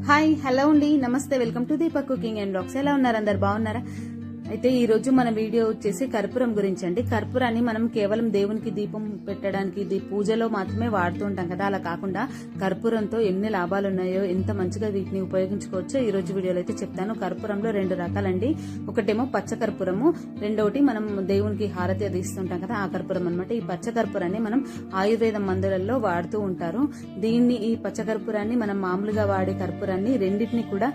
Hi hello అండి, నమస్తే. Welcome to Deepak cooking and blogs. ఎలా ఉన్నారు? అందరు బాగున్నారా? అయితే ఈ రోజు మన వీడియో వచ్చేసి కర్పూరం గురించి అండి. కర్పూరాన్ని మనం కేవలం దేవునికి దీపం పెట్టడానికి పూజలో మాత్రమే వాడుతూ ఉంటాం కదా, అలా కాకుండా కర్పూరంతో ఎన్ని లాభాలు ఉన్నాయో, ఎంత మంచిగా వీటిని ఉపయోగించుకోవచ్చో ఈ రోజు వీడియోలో అయితే చెప్తాను. కర్పూరంలో 2 రకాలండి. ఒకటేమో పచ్చ కర్పూరము, రెండోటి మనం దేవునికి హారతి అది ఇస్తుంటాం కదా, ఆ కర్పూరం అనమాట. ఈ పచ్చ కర్పూరాన్ని మనం ఆయుర్వేద మందులలో వాడుతూ ఉంటారు. ఈ పచ్చ కర్పూరాన్ని మనం మామూలుగా వాడే కర్పూరాన్ని రెండింటిని కూడా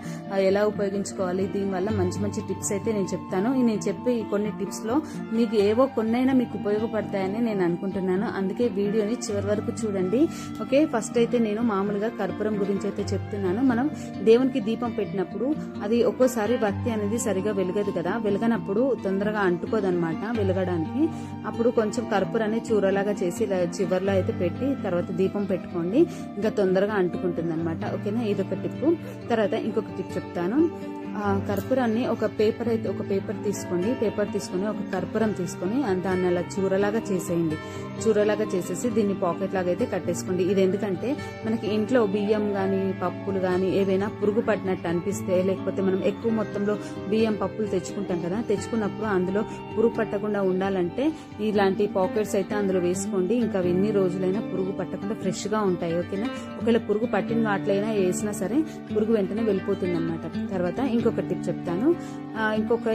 ఎలా ఉపయోగించుకోవాలి, దీనివల్ల మంచి మంచి టిప్స్ అయితే నేను చెప్తాను. నేను చెప్పే ఈ కొన్ని టిప్స్ లో మీకు ఏవో కొన్నైనా మీకు ఉపయోగపడతాయని నేను అనుకుంటున్నాను. అందుకే వీడియోని చివరి వరకు చూడండి. ఓకే, ఫస్ట్ అయితే నేను మామూలుగా కర్పూరం గురించి అయితే చెప్తున్నాను. మనం దేవునికి దీపం పెట్టినప్పుడు అది ఒక్కోసారి బత్తి అనేది సరిగా వెలగదు కదా, వెలగనప్పుడు తొందరగా అంటుకోదనమాట వెలగడానికి. అప్పుడు కొంచెం కర్పూరాన్ని చూరలాగా చేసి ఇలా చివర్లో అయితే పెట్టి తర్వాత దీపం పెట్టుకోండి, ఇంకా తొందరగా అంటుకుంటుంది అనమాట. ఓకేనా, ఇదొక టిప్. తర్వాత ఇంకొక టిప్ చెప్తాను. కర్పూరాన్ని ఒక పేపర్ తీసుకోండి. పేపర్ తీసుకొని ఒక కర్పూరం తీసుకొని దాన్ని అలా చూరలాగా చేసేయండి. చూరలాగా చేసేసి దీన్ని పాకెట్ లాగా అయితే కట్టేసుకోండి. ఇది ఎందుకంటే మనకి ఇంట్లో బియ్యం గాని పప్పులు గాని ఏవైనా పురుగు పట్టినట్టు అనిపిస్తే, లేకపోతే మనం ఎక్కువ మొత్తంలో బియ్యం పప్పులు తెచ్చుకుంటాం కదా, తెచ్చుకున్నప్పుడు అందులో పురుగు పట్టకుండా ఉండాలంటే ఇలాంటి పాకెట్స్ అయితే అందులో వేసుకోండి. ఇంకా ఎన్ని రోజులైనా పురుగు పట్టకుండా ఫ్రెష్ గా ఉంటాయి. ఓకేనా, ఒకవేళ పురుగు పట్టిన వాటిలైనా వేసినా సరే పురుగు వెంటనే వెళ్ళిపోతుంది అనమాట. తర్వాత ఇంకొక టిప్ చెప్తాను.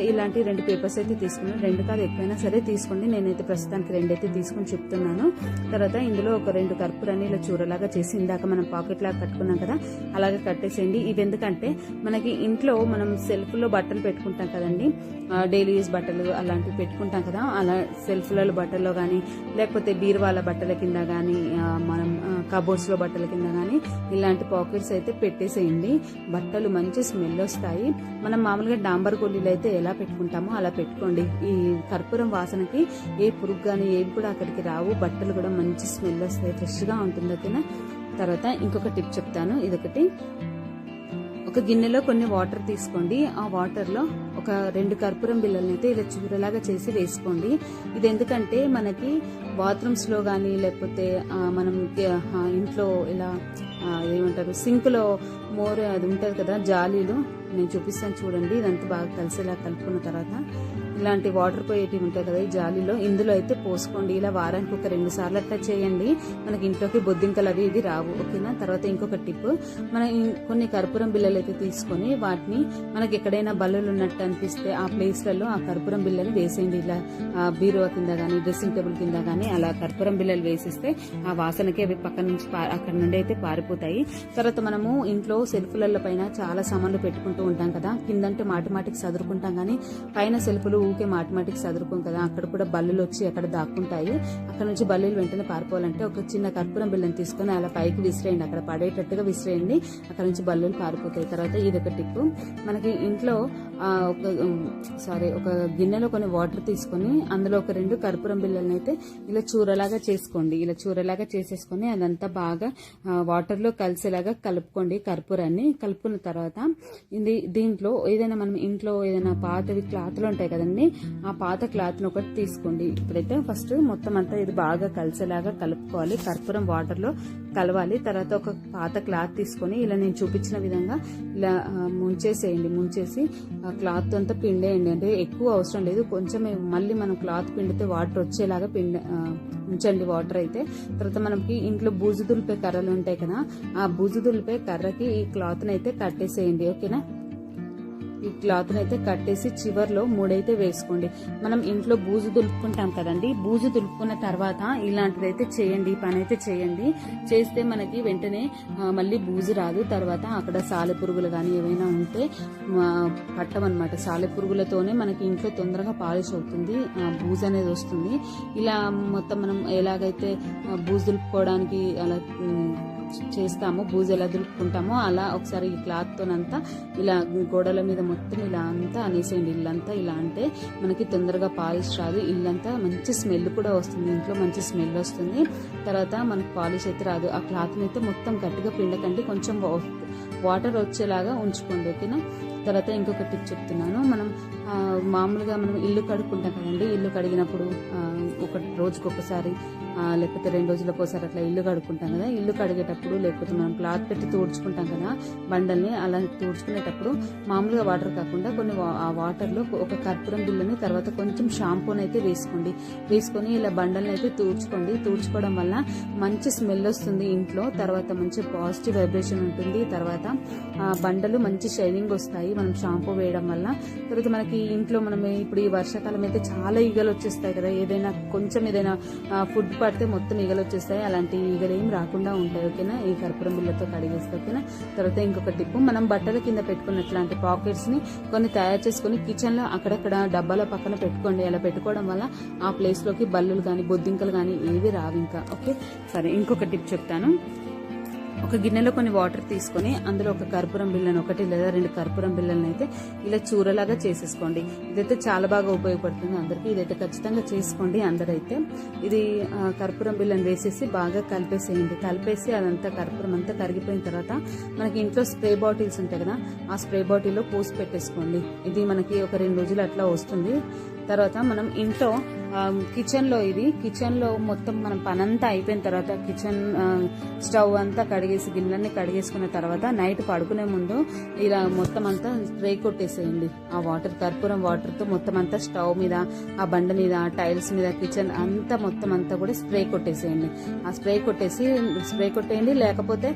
ఇలాంటి 2 పేపర్స్ అయితే తీసుకున్నాను. 2 కాదు, ఎక్కువైనా సరే తీసుకోండి. నేనైతే ప్రస్తుతానికి 2 అయితే తీసుకుని చెప్తున్నాను. తర్వాత ఇందులో ఒక 2 కర్పూరాన్ని ఇలా చూరలాగా చేసి ఇందాక మనం పాకెట్ లాగా కట్టుకున్నాం కదా, అలాగే కట్టేసేయండి. ఇవి ఎందుకంటే మనకి ఇంట్లో మనం సెల్ఫ్ లో బట్టలు పెట్టుకుంటాం కదండి, డైలీ యూజ్ బట్టలు అలాంటివి పెట్టుకుంటాం కదా, అలా సెల్ఫ్లలో బట్టల్లో కానీ లేకపోతే బీరువాల బట్టల కింద కానీ మనం కబోర్డ్స్ లో బట్టల కింద కానీ ఇలాంటి పాకెట్స్ అయితే పెట్టేసేయండి. బట్టలు మంచి స్మెల్ వస్తాయి. మనం మామూలుగా డాంబర్ గొల్లీలు అయితే ఎలా పెట్టుకుంటామో అలా పెట్టుకోండి. ఈ కర్పూరం వాసనకి ఏ పురుగు కానీ ఏవి కూడా అక్కడికి రావు. బట్టలు కూడా మంచి స్మెల్ వస్తాయి, ఫ్రెష్ గా ఉంటుంది. ఓకేనా, తర్వాత ఇంకొక టిప్ చెప్తాను. ఇదొకటి, ఒక గిన్నెలో కొన్ని వాటర్ తీసుకోండి. ఆ వాటర్ లో ఒక 2 కర్పూరం బిళ్ళలను అయితే ఇలా చూరలాగా చేసి వేసుకోండి. ఇది ఎందుకంటే మనకి బాత్రూమ్స్ లో గానీ లేకపోతే మనం ఇంట్లో ఇలా ఏమంటారు సింక్ లో అది ఉంటది కదా, జాలీలు, నేను చూపిస్తాను చూడండి. ఇదంతా బాగా కలిసేలా కలుపుకున్న తర్వాత ఇలాంటి వాటర్ పోయేటివి ఉంటాయి కదా ఈ జాలీలో, ఇందులో అయితే పోసుకోండి. ఇలా వారానికి ఒక 2 సార్లు అట్లా చేయండి. మనకి ఇంట్లోకి బొద్దింకలు అవి ఇవి రావు. ఓకేనా, తర్వాత ఇంకొక టిప్, మనం కొన్ని కర్పూరం బిళ్ళలు అయితే తీసుకొని వాటిని మనకి ఎక్కడైనా బల్లులు ఉన్నట్టు అనిపిస్తే ఆ ప్లేస్లలో ఆ కర్పూరం బిళ్ళని వేసేయండి. ఇలా బీరువా కింద గానీ డ్రెస్సింగ్ టేబుల్ కింద గానీ అలా కర్పూరం బిళ్ళలు వేసిస్తే ఆ వాసనకి అవి పక్క నుంచి అక్కడ నుండి అయితే పారిపోతాయి. తర్వాత మనము ఇంట్లో సెల్ఫ్ల పైన చాలా సామాన్లు పెట్టుకుంటూ ఉంటాం కదా, కిందంటే మాటికి సదురుకుంటాం కానీ పైన సెల్ఫ్లు ఊకే మాటికి సదురుకోం కదా, అక్కడ కూడా బల్లులు వచ్చి అక్కడ దాక్కుంటాయి. అక్కడ నుంచి బల్లులు వెంటనే పారిపోవాలంటే ఒక చిన్న కర్పూరం బిళ్ళని తీసుకొని అలా పైకి విసిరేయండి, అక్కడ పడేటట్టుగా విసిరేయండి, అక్కడ నుంచి బల్లులు పారిపోతాయి. తర్వాత ఇదొక టిప్, మనకి ఇంట్లో ఒక గిన్నెలో కొన్ని వాటర్ తీసుకొని అందులో ఒక 2 కర్పూరం బిళ్ళలను అయితే ఇలా చూరలాగా చేసుకోండి. ఇలా చూరలాగా చేసేసుకొని అదంతా బాగా వాటర్ లో కలిసేలాగా కలుపుకోండి. కర్పూరాన్ని కలుపుకున్న తర్వాత దీంట్లో ఏదైనా మనం ఇంట్లో ఏదైనా పాతవి క్లాత్లు ఉంటాయి కదండి, ఆ పాత క్లాత్ ను ఒకటి తీసుకోండి. ఇప్పుడైతే ఫస్ట్ మొత్తం అంతా ఇది బాగా కలిసేలాగా కలుపుకోవాలి. కర్పూరం వాటర్ లో కలవాలి. తర్వాత ఒక పాత క్లాత్ తీసుకొని ఇలా నేను చూపించిన విధంగా ఇలా ముంచేసి ఆ క్లాత్ అంతా పిండేయండి. అంటే ఎక్కువ అవసరం లేదు, కొంచెం మళ్ళీ మనం క్లాత్ పిండితే వాటర్ వచ్చేలాగా ఉంచండి వాటర్ అయితే. తర్వాత మనకి ఇంట్లో బూజు దులిపే కర్రలు ఉంటాయి కదా, ఆ బూజు దులిపే కర్రకి ఈ క్లాత్ అయితే కట్టేసేయండి. ఓకేనా, ఈ క్లాత్ అయితే కట్టేసి చివర్లో 3 అయితే వేసుకోండి. మనం ఇంట్లో బూజు దులుపుకుంటాం కదండి, బూజు దులుపుకున్న తర్వాత ఇలాంటిదైతే చేయండి, ఈ పని అయితే చేయండి. చేస్తే మనకి వెంటనే మళ్ళీ బూజు రాదు. తర్వాత అక్కడ సాలెపురుగులు కానీ ఏవైనా ఉంటే పట్టమన్నమాట. సాలెపురుగులతోనే మనకి ఇంట్లో తొందరగా పాలిష్ అవుతుంది, బూజు అనేది వస్తుంది. ఇలా మొత్తం మనం ఎలాగైతే బూజు దులుపుకోవడానికి అలా చేస్తామో, బూజు ఎలా దులుపుకుంటామో అలా ఒకసారి ఈ క్లాత్ తోనంతా ఇలా గోడల మీద మొత్తం ఇలా అంతా అనేసేయండి. ఇల్లంతా ఇలా అంటే మనకి తొందరగా పాలిష్ రాదు, ఇల్లంతా మంచి స్మెల్ కూడా వస్తుంది, ఇంట్లో మంచి స్మెల్ వస్తుంది. తర్వాత మనకి పాలిష్ అయితే రాదు. ఆ క్లాత్ అయితే మొత్తం గట్టిగా పిండకండి, కొంచెం వాటర్ వచ్చేలాగా ఉంచుకోండి. ఓకేనా, తర్వాత ఇంకొక టిప్ చెప్తున్నాను. మనం మామూలుగా మనం ఇల్లు కడుక్కుంటాం కదండి, ఇల్లు కడిగినప్పుడు రోజుకొకసారి లేకపోతే 2 రోజులకు ఒకసారి అట్లా ఇల్లు కడుక్కుంటాం కదా, ఇల్లు కడిగేటప్పుడు లేకపోతే మనం క్లాత్ పెట్టి తుడుచుకుంటాం కదా బండల్ని, అలా తుడుచుకునేటప్పుడు మామూలుగా వాటర్ కాకుండా కొన్ని ఆ వాటర్లో ఒక కర్పూరం బిళ్ళని తర్వాత కొంచెం షాంపూని అయితే వేసుకొని ఇలా బండల్ని అయితే తుడుచుకోవడం వల్ల మంచి స్మెల్ వస్తుంది ఇంట్లో, తర్వాత మంచి పాజిటివ్ వైబ్రేషన్ ఉంటుంది, తర్వాత బండలు మంచి షైనింగ్ వస్తాయి మనం షాంపూ వేయడం వల్ల. తర్వాత మనకి ఇంట్లో మనం ఇప్పుడు ఈ వర్షాకాలం అయితే చాలా ఈగలు వచ్చేస్తాయి కదా, ఏదైనా ఫుడ్ పడితే మొత్తం ఈగలు వచ్చేస్తాయి, అలాంటి ఈగలు ఏం రాకుండా ఉంటాయి ఓకేనా, ఈ కర్పూరం బిళ్ళతో కడిగేస్తే ఓకేనా. తర్వాత ఇంకొక టిప్పు, మనం బట్టల కింద పెట్టుకున్నట్లాంటి పాకెట్స్ ని కొన్ని తయారు చేసుకుని కిచెన్ లో అక్కడక్కడ డబ్బాల పక్కన పెట్టుకోండి. అలా పెట్టుకోవడం వల్ల ఆ ప్లేస్ లోకి బల్లులు కానీ బొద్దింకలు కానీ ఏవి రావు ఇంకా. ఓకే సరే, ఇంకొక టిప్ చెప్తాను. ఒక గిన్నెలో కొన్ని వాటర్ తీసుకొని అందులో ఒక కర్పూరం బిళ్ళను, 1 లేదా 2 కర్పూరం బిళ్ళలను అయితే ఇలా చూరలాగా చేసేసుకోండి. ఇదైతే చాలా బాగా ఉపయోగపడుతుంది అందరికీ, ఇదైతే ఖచ్చితంగా చేసుకోండి అందరైతే. ఇది కర్పూరం బిళ్ళను వేసేసి బాగా కలిపేసి అదంతా కర్పూరం అంతా కరిగిపోయిన తర్వాత మనకి ఇంట్లో స్ప్రే బాటిల్స్ ఉంటాయి కదా, ఆ స్ప్రే బాటిల్లో పోసి పెట్టేసుకోండి. ఇది మనకి ఒక 2 రోజులు అట్లా వస్తుంది. తర్వాత మనం ఇంట్లో కిచెన్ లో మొత్తం మనం పనంతా అయిపోయిన తర్వాత కిచెన్ స్టవ్ అంతా గిన్నెలన్నీ కడిగేసుకున్న తర్వాత నైట్ పడుకునే ముందు ఇలా మొత్తం అంతా స్ప్రే కొట్టేసేయండి. ఆ కర్పూరం వాటర్ తో మొత్తం అంతా స్టవ్ మీద, ఆ బండ మీద, టైల్స్ మీద, కిచెన్ అంతా మొత్తం అంతా కూడా స్ప్రే కొట్టేసేయండి. ఆ స్ప్రే కొట్టేయండి. లేకపోతే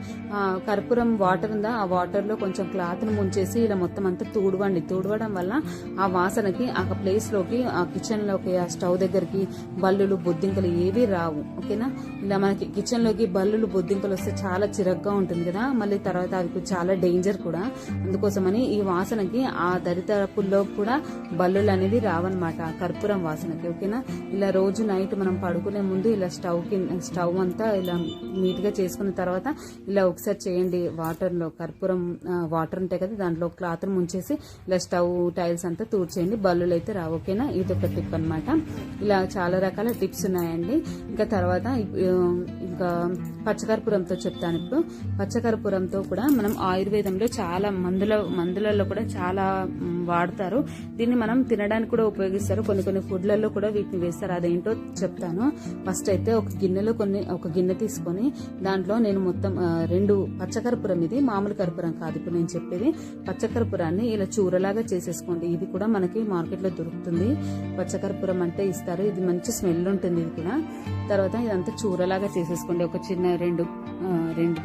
కర్పూరం వాటర్ ఉందా, ఆ వాటర్ లో కొంచెం క్లాత్ ను ముంచేసి ఇలా మొత్తం అంతా తుడవడం వల్ల ఆ వాసనకి ఆ ప్లేస్ లోకి, ఆ కిచెన్ లోకి, ఆ స్టవ్ దగ్గరికి బల్లులు బొద్దింకలు ఏవి రావు ఓకేనా. ఇలా మనకి కిచెన్ లోకి బల్లులు బొద్దింకలు వస్తే చాలా చిరగ్గా ఉంటుంది కదా, మళ్ళీ తర్వాత అవి చాలా డేంజర్ కూడా. అందుకోసమని ఈ వాసనకి ఆ దరిదాపుల్లో కూడా బల్లులు రావన్నమాట కర్పూరం వాసనకి ఓకేనా. ఇలా రోజు నైట్ మనం పడుకునే ముందు ఇలా స్టవ్ అంతా ఇలా నీట్ గా చేసుకున్న తర్వాత ఇలా ఒకసారి చేయండి. కర్పూరం వాటర్ ఉంటాయి కదా, దాంట్లో క్లాత్ ముంచేసి ఇలా స్టవ్ టైల్స్ అంతా తూడ్చేయండి, బల్లులు అయితే రావు ఓకేనా. ఇది ఒక టిప్ అనమాట. ఇలా చాలా రకాల టిప్స్ ఉన్నాయండి. ఇంకా తర్వాత ఇంకా పచ్చకర్పూరంతో చెప్తాను. ఇప్పుడు పచ్చకర్పూరంతో కూడా మనం ఆయుర్వేదంలో చాలా మందులలో కూడా చాలా వాడతారు. దీన్ని మనం తినడానికి కూడా ఉపయోగిస్తారు, కొన్ని ఫుడ్లలో కూడా వీటిని వేస్తారు. అదేంటో చెప్తాను. ఫస్ట్ అయితే ఒక గిన్నె తీసుకొని దాంట్లో నేను మొత్తం 2 పచ్చకర్పూరం, ఇది మామూలు కర్పూరం కాదు ఇప్పుడు నేను చెప్పేది, పచ్చకర్పూరాన్ని ఇలా చూరలాగా చేసేసుకోండి. ఇది కూడా మనకి మార్కెట్ లో దొరుకుతుంది, పచ్చకర్పూరం అంటే ఇస్తారు, ఇది మంచి స్మెల్ ఉంటుంది ఇది కూడా. తర్వాత ఇదంతా చూరలాగా చేసేసుకోండి. ఒక చిన్న 2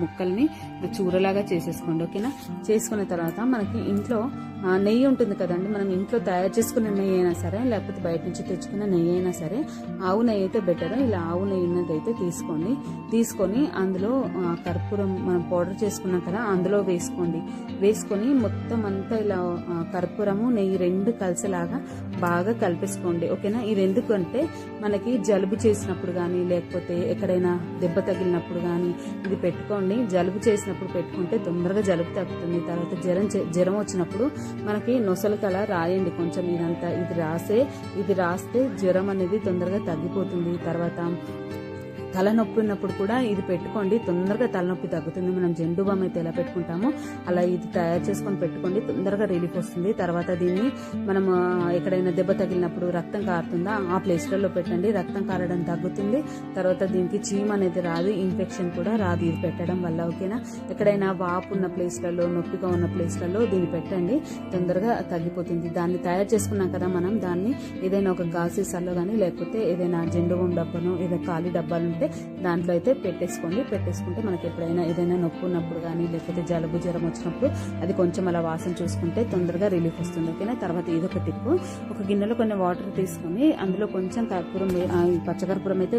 ముక్కల్ని చూరలాగా చేసేసుకోండి ఓకేనా. చేసుకున్న తర్వాత మనకి ఇంట్లో నెయ్యి ఉంటుంది కదండి, మనం ఇంట్లో తయారు చేసుకున్న నెయ్యి అయినా సరే లేకపోతే బయట నుంచి తెచ్చుకున్న నెయ్యి అయినా సరే, ఆవు నెయ్యి అయితే బెటర్. ఇలా ఆవు నెయ్యి అయితే తీసుకొని అందులో కర్పూరం మనం పౌడర్ చేసుకున్నాం కదా అందులో వేసుకొని మొత్తం అంతా ఇలా కర్పూరము నెయ్యి 2 కలిసేలాగా బాగా కలిపేసుకోండి ఓకేనా. ఇది ఎందుకంటే మనకి జలుబు చేసినప్పుడు కానీ లేకపోతే ఎక్కడైనా దెబ్బ తగిలినప్పుడు కానీ ఇది పెట్టుకోండి. జలుబు చేసినప్పుడు పెట్టుకుంటే తొందరగా జలుబు తగ్గుతుంది. తర్వాత జ్వరం వచ్చినప్పుడు మనకి నొసలకు అలా రాయండి కొంచెం, ఇది రాస్తే జ్వరం అనేది తొందరగా తగ్గిపోతుంది. తర్వాత తలనొప్పి ఉన్నప్పుడు కూడా ఇది పెట్టుకోండి, తొందరగా తలనొప్పి తగ్గుతుంది. మనం జెండు బామ్ అయితే ఎలా పెట్టుకుంటామో అలా ఇది తయారు చేసుకొని పెట్టుకోండి, తొందరగా రిలీఫ్ వస్తుంది. తర్వాత దీన్ని మనం ఎక్కడైనా దెబ్బ తగిలినప్పుడు రక్తం కారుతుందా ఆ ప్లేస్లలో పెట్టండి, రక్తం కారడం తగ్గుతుంది. తర్వాత దీనికి చీమ అనేది రాదు, ఇన్ఫెక్షన్ కూడా రాదు ఇది పెట్టడం వల్ల ఓకేనా. ఎక్కడైనా వాపు ఉన్న ప్లేస్లలో, నొప్పిగా ఉన్న ప్లేస్లలో దీన్ని పెట్టండి, తొందరగా తగ్గిపోతుంది. దాన్ని తయారు చేసుకున్నాం కదా మనం, దాన్ని ఏదైనా ఒక గాజీసాల్లో కానీ లేకపోతే ఏదైనా జెండు బామ్ డబ్బాను, ఏదైనా ఖాళీ డబ్బాలు ఉంటే దాంట్లో అయితే పెట్టేసుకుంటే మనకి ఎప్పుడైనా ఏదైనా నొప్పి ఉన్నప్పుడు కానీ లేకపోతే జలుబు జ్వరం వచ్చినప్పుడు అది కొంచెం అలా వాసన చూసుకుంటే తొందరగా రిలీఫ్ వస్తుంది ఓకేనా. తర్వాత ఇదొక టిప్పు, ఒక గిన్నెలో కొన్ని వాటర్ తీసుకొని అందులో కొంచెం పచ్చకర్పూరం అయితే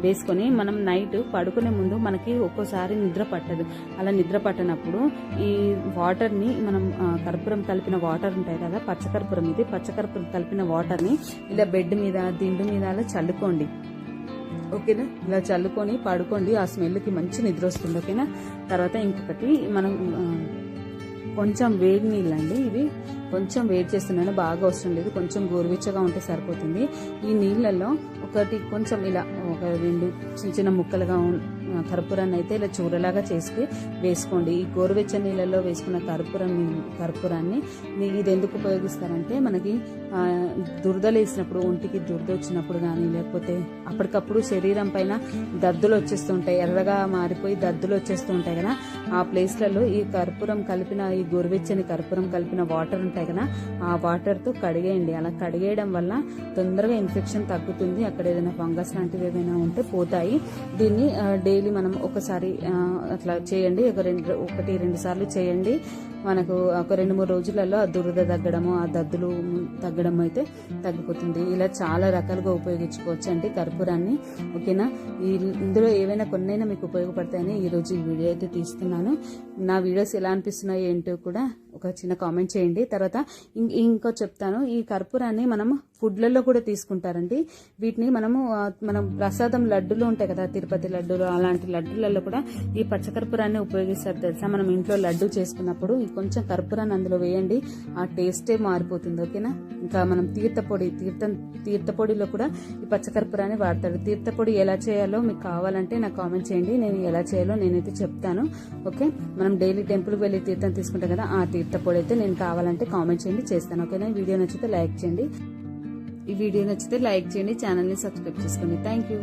వేసుకొని మనం నైట్ పడుకునే ముందు మనకి ఒక్కోసారి నిద్ర పట్టదు. అలా నిద్ర పట్టనప్పుడు ఈ వాటర్ ని మనం కర్పూరం కలిపిన వాటర్ ఉంటాయి కదా, పచ్చకర్పూరం కలిపిన వాటర్ ని ఇలా బెడ్ మీద, దిండు మీద అలా చల్లుకోండి ఓకేనా. ఇలా చల్లుకొని పడుకోండి, ఆ స్మెల్కి మంచి నిద్ర వస్తుంది ఓకేనా. తర్వాత ఇంకొకటి, మనం కొంచెం వేడి నీళ్ళు అండి, ఇవి కొంచెం వేడి చేస్తున్నాను, బాగా అవసరం లేదు, కొంచెం గోరువెచ్చగా ఉంటే సరిపోతుంది. ఈ నీళ్ళల్లో కొంచెం ఇలా 2 చిన్న చిన్న ముక్కలుగా కర్పూరాన్ని అయితే ఇలా చూరలాగా చేసుకుని వేసుకోండి. ఈ గోరువెచ్చని నీళ్ళల్లో వేసుకున్న కర్పూరాన్ని ఇది ఎందుకు ఉపయోగిస్తారంటే మనకి దురదలు వేసినప్పుడు, ఒంటికి దురద వచ్చినప్పుడు కానీ, లేకపోతే అప్పటికప్పుడు శరీరం పైన దద్దులు వచ్చేస్తుంటాయి, ఎర్రగా మారిపోయి దద్దులు వచ్చేస్తూ ఉంటాయి కదా, ఆ ప్లేస్లలో ఈ కర్పూరం కలిపిన, ఈ గోరువెచ్చని కర్పూరం కలిపిన వాటర్ ఉంటాయి కదా, ఆ వాటర్తో కడిగేయండి. అలా కడిగేయడం వల్ల తొందరగా ఇన్ఫెక్షన్ తగ్గుతుంది. అక్కడ ఏదైనా ఫంగస్ లాంటివి ఏదైనా ఉంటే పోతాయి. దీన్ని డైలీ మనం ఒకసారి అట్లా చేయండి, 1-2 సార్లు చేయండి. మనకు ఒక 2-3 రోజులలో ఆ దురద తగ్గడము, ఆ దద్దులు తగ్గడం అయితే తగ్గిపోతుంది. ఇలా చాలా రకాలుగా ఉపయోగించుకోవచ్చు అండి కర్పూరాన్ని. ఓకేనా, ఇందులో ఏవైనా కొన్నైనా మీకు ఉపయోగపడతాయని ఈరోజు ఈ వీడియో అయితే తీస్తున్నాను. నా వీడియోస్ ఎలా అనిపిస్తున్నాయో ఏంటో కూడా ఒక చిన్న కామెంట్ చేయండి. తర్వాత ఇంకో చెప్తాను, ఈ కర్పూరాన్ని మనం ఫుడ్లలో కూడా తీసుకుంటారండి. వీటిని మనం ప్రసాదం లడ్డులు ఉంటాయి కదా, తిరుపతి లడ్డులు, అలాంటి లడ్డులలో కూడా ఈ పచ్చకర్పూరాన్ని ఉపయోగిస్తారు తెలుసా. మనం ఇంట్లో లడ్డు చేసుకున్నప్పుడు కొంచెం కర్పూరాన్ని అందులో వేయండి, ఆ టేస్టే మారిపోతుంది. ఓకేనా, ఇంకా మనం తీర్థపొడిలో కూడా ఈ పచ్చకర్పూరాన్ని వాడతాడు. తీర్థపొడి ఎలా చేయాలో మీకు కావాలంటే నాకు కామెంట్ చేయండి, నేను ఎలా చేయాలో నేనైతే చెప్తాను. ఓకే, మనం డైలీ టెంపుల్కి వెళ్ళి తీర్థం తీసుకుంటాం కదా, ఆ తీర్థపొడి అయితే నేను కావాలంటే కామెంట్ చేయండి, చేస్తాను. ఓకేనా, వీడియో నచ్చితే లైక్ చేయండి. ఈ వీడియో నచ్చితే లైక్ చేయండి, ఛానల్ని సబ్స్క్రైబ్ చేసుకోండి. Thank you.